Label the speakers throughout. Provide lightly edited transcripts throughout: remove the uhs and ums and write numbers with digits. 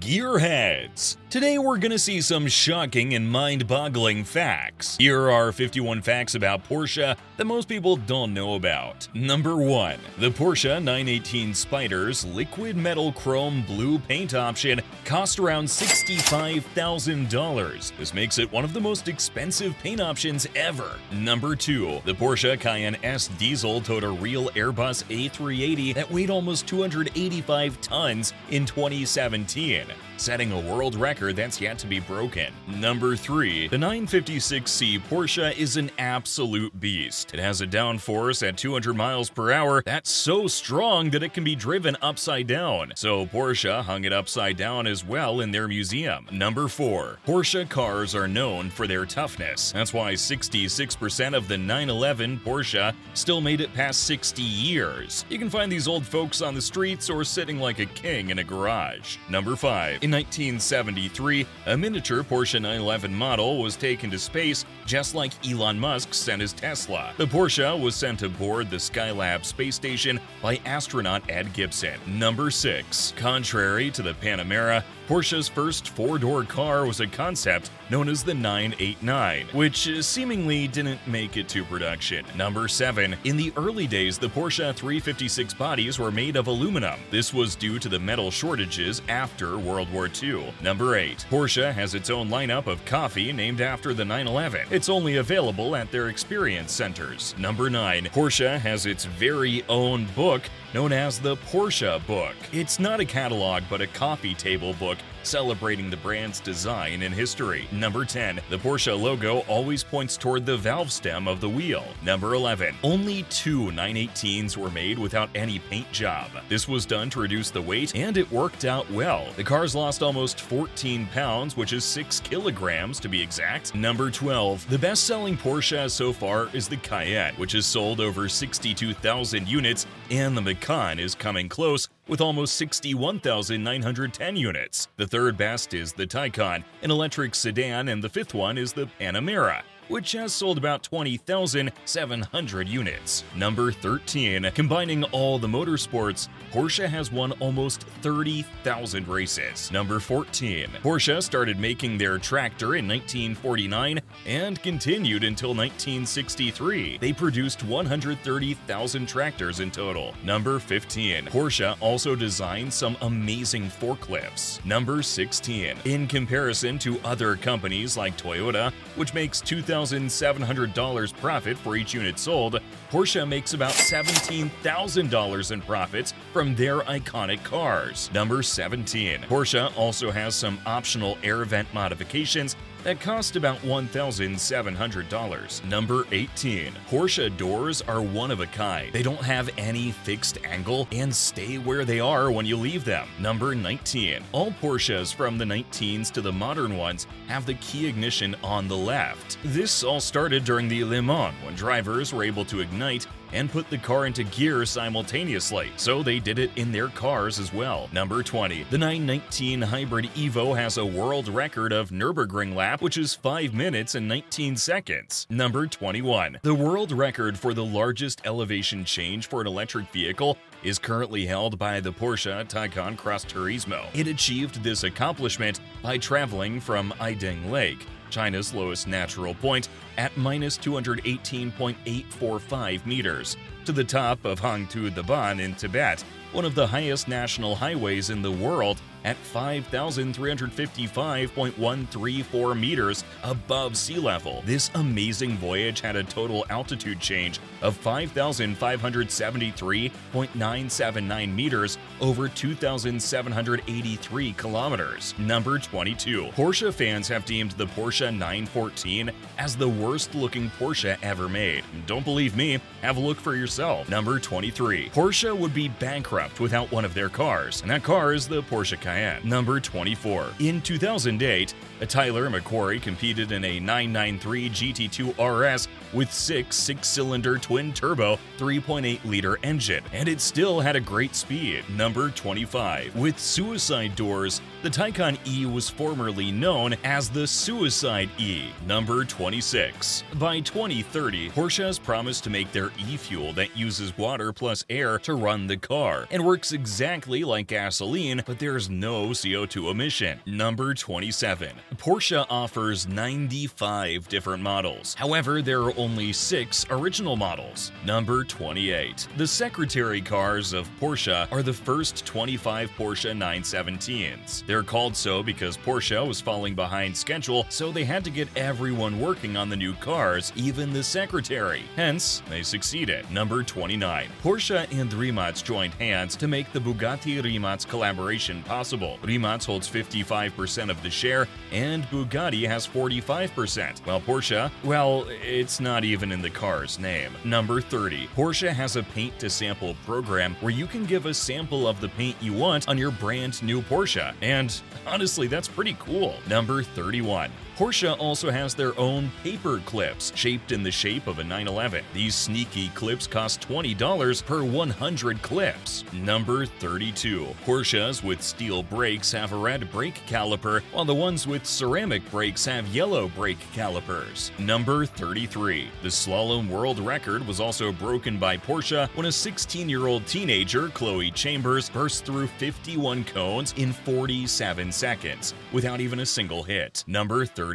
Speaker 1: Gearheads. Today we're gonna see some shocking and mind-boggling facts. Here are 51 facts about Porsche that most people don't know about. Number 1. The Porsche 918 Spyder's liquid metal chrome blue paint option cost around $65,000. This makes it one of the most expensive paint options ever. Number 2. The Porsche Cyan S diesel towed a real Airbus A380 that weighed almost 285 tons in 2017. Setting a world record that's yet to be broken. Number 3. The 956C Porsche is an absolute beast. It has a downforce at 200 miles per hour that's so strong that it can be driven upside down. So Porsche hung it upside down as well in their museum. Number 4. Porsche cars are known for their toughness. That's why 66% of the 911 Porsche still made it past 60 years. You can find these old folks on the streets or sitting like a king in a garage. Number 5. In 1973, a miniature Porsche 911 model was taken to space just like Elon Musk sent his Tesla. The Porsche was sent aboard the Skylab space station by astronaut Ed Gibson. Number 6. Contrary to the Panamera, Porsche's first four-door car was a concept known as the 989, which seemingly didn't make it to production. Number 7. In the early days, the Porsche 356 bodies were made of aluminum. This was due to the metal shortages after World War II. Number 8. Porsche has its own lineup of coffee named after the 911. It's only available at their experience centers. Number 9. Porsche has its very own book known as the Porsche Book. It's not a catalog but a coffee table book celebrating the brand's design and history. Number 10. The Porsche logo always points toward the valve stem of the wheel. Number 11. Only 2 918s were made without any paint job. This was done to reduce the weight, and it worked out well. The cars lost almost 14 pounds, which is 6 kilograms to be exact. Number 12. The best-selling Porsche so far is the Cayenne, which has sold over 62,000 units, and the Macan is coming close with almost 61,910 units. The third best is the Taycan, an electric sedan, and the fifth one is the Panamera, which has sold about 20,700 units. Number 13. Combining all the motorsports, Porsche has won almost 30,000 races. Number 14. Porsche started making their tractor in 1949 and continued until 1963. They produced 130,000 tractors in total. Number 15. Porsche also designed some amazing forklifts. Number 16. In comparison to other companies like Toyota, which makes $2,700 profit for each unit sold, Porsche makes about $17,000 in profits from their iconic cars. Number 17. Porsche also has some optional air vent modifications that cost about $1,700. Number 18. Porsche doors are one of a kind. They don't have any fixed angle and stay where they are when you leave them. Number 19. All Porsches from the 19s to the modern ones have the key ignition on the left. This all started during the Le Mans, when drivers were able to ignite and put the car into gear simultaneously, so they did it in their cars as well. Number 20. The 919 Hybrid Evo has a world record of Nürburgring lap, which is 5 minutes and 19 seconds. Number 21. The world record for the largest elevation change for an electric vehicle is currently held by the Porsche Taycan Cross Turismo. It achieved this accomplishment by traveling from Aiding Lake, China's lowest natural point, at minus 218.845 meters, to the top of Hangtu Daban in Tibet, one of the highest national highways in the world, at 5,355.134 meters above sea level. This amazing voyage had a total altitude change of 5,573.979 meters over 2,783 kilometers. Number 22. Porsche fans have deemed the Porsche 914 as the worst-looking Porsche ever made. Don't believe me? Have a look for yourself. Number 23. Porsche would be bankrupt without one of their cars, and that car is the Porsche Cayenne. Number 24. In 2008, Tyler McQuarrie competed in a 993 GT2 RS with 6-cylinder twin-turbo 3.8-liter engine, and it still had a great speed. Number 25. With suicide doors, The Taycan E was formerly known as the Suicide E. Number 26. By 2030, Porsche has promised to make their e-fuel that uses water plus air to run the car and works exactly like gasoline, but there's no CO2 emission. Number 27. Porsche offers 95 different models. However, there are only 6 original models. Number 28. The secretary cars of Porsche are the first 25 Porsche 917s. They're called so because Porsche was falling behind schedule, so they had to get everyone working on the new cars, even the secretary. Hence, they succeeded. Number 29. Porsche and Rimac joined hands to make the Bugatti-Rimac collaboration possible. Rimac holds 55% of the share, and Bugatti has 45%, while Porsche, well, it's not even in the car's name. Number 30. Porsche has a paint-to-sample program where you can give a sample of the paint you want on your brand new Porsche, and honestly, that's pretty cool. Number 31. Porsche also has their own paper clips, shaped in the shape of a 911. These sneaky clips cost $20 per 100 clips. Number 32. Porsches with steel brakes have a red brake caliper, while the ones with ceramic brakes have yellow brake calipers. Number 33. The slalom world record was also broken by Porsche when a 16-year-old teenager, Chloe Chambers, burst through 51 cones in 47 seconds, without even a single hit. Number 34.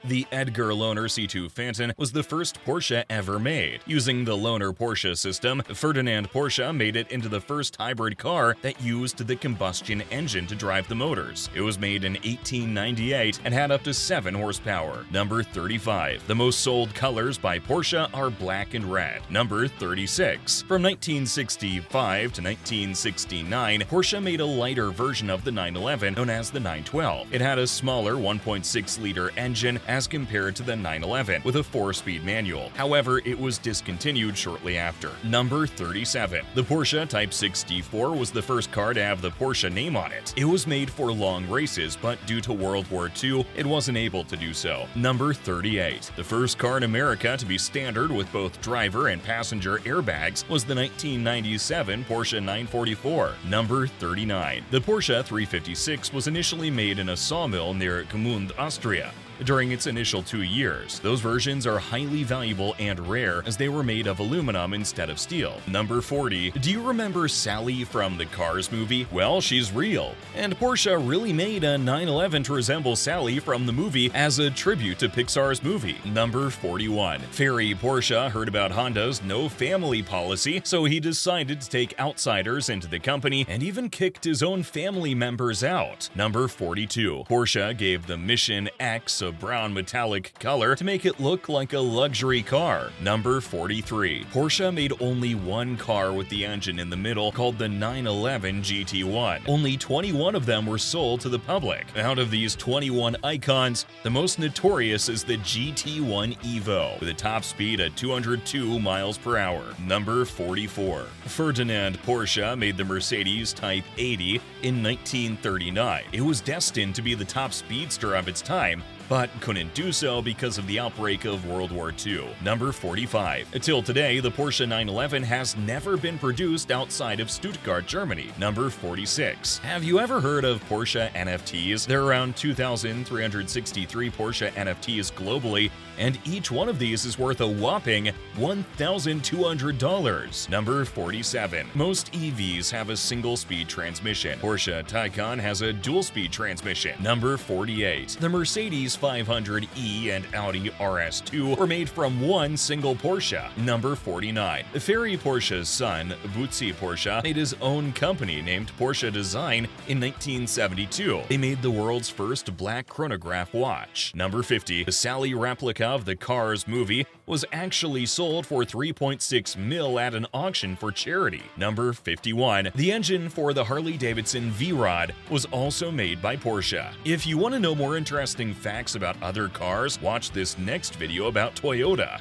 Speaker 1: The Edgar Lohner C2 Phantom was the first Porsche ever made. Using the Lohner Porsche system, Ferdinand Porsche made it into the first hybrid car that used the combustion engine to drive the motors. It was made in 1898 and had up to 7 horsepower. Number 35. The most sold colors by Porsche are black and red. Number 36. From 1965 to 1969, Porsche made a lighter version of the 911 known as the 912. It had a smaller 1.6-liter engine as compared to the 911 with a 4-speed manual. However, it was discontinued shortly after. Number 37. The Porsche Type 64 was the first car to have the Porsche name on it. It was made for long races, but due to World War II, it wasn't able to do so. Number 38. The first car in America to be standard with both driver and passenger airbags was the 1997 Porsche 944. Number 39. The Porsche 356 was initially made in a sawmill near Gmünd, Austria. During its initial 2 years, those versions are highly valuable and rare as they were made of aluminum instead of steel. Number 40. Do you remember Sally from the Cars movie? Well, she's real. And Porsche really made a 911 to resemble Sally from the movie as a tribute to Pixar's movie. Number 41. Ferry Porsche heard about Honda's no family policy, so he decided to take outsiders into the company and even kicked his own family members out. Number 42. Porsche gave the Mission X a brown metallic color to make it look like a luxury car. Number 43. Porsche made only one car with the engine in the middle called the 911 GT1. Only 21 of them were sold to the public. Out of these 21 icons, the most notorious is the GT1 Evo with a top speed at 202 miles per hour. Number 44. Ferdinand Porsche made the Mercedes Type 80 in 1939. It was destined to be the top speedster of its time, but couldn't do so because of the outbreak of World War II. Number 45. Until today, the Porsche 911 has never been produced outside of Stuttgart, Germany. Number 46. Have you ever heard of Porsche NFTs? There are around 2,363 Porsche NFTs globally, and each one of these is worth a whopping $1,200. Number 47. Most EVs have a single-speed transmission. Porsche Taycan has a dual-speed transmission. Number 48. The Mercedes 500e and Audi RS2 were made from one single Porsche. Number 49. Ferry Porsche's son, Butzi Porsche, made his own company named Porsche Design in 1972. They made the world's first black chronograph watch. Number 50. The Sally replica of the Cars movie was actually sold for $3.6 million at an auction for charity. Number 51. The engine for the Harley-Davidson V-Rod was also made by Porsche. If you want to know more interesting facts about other cars, watch this next video about Toyota.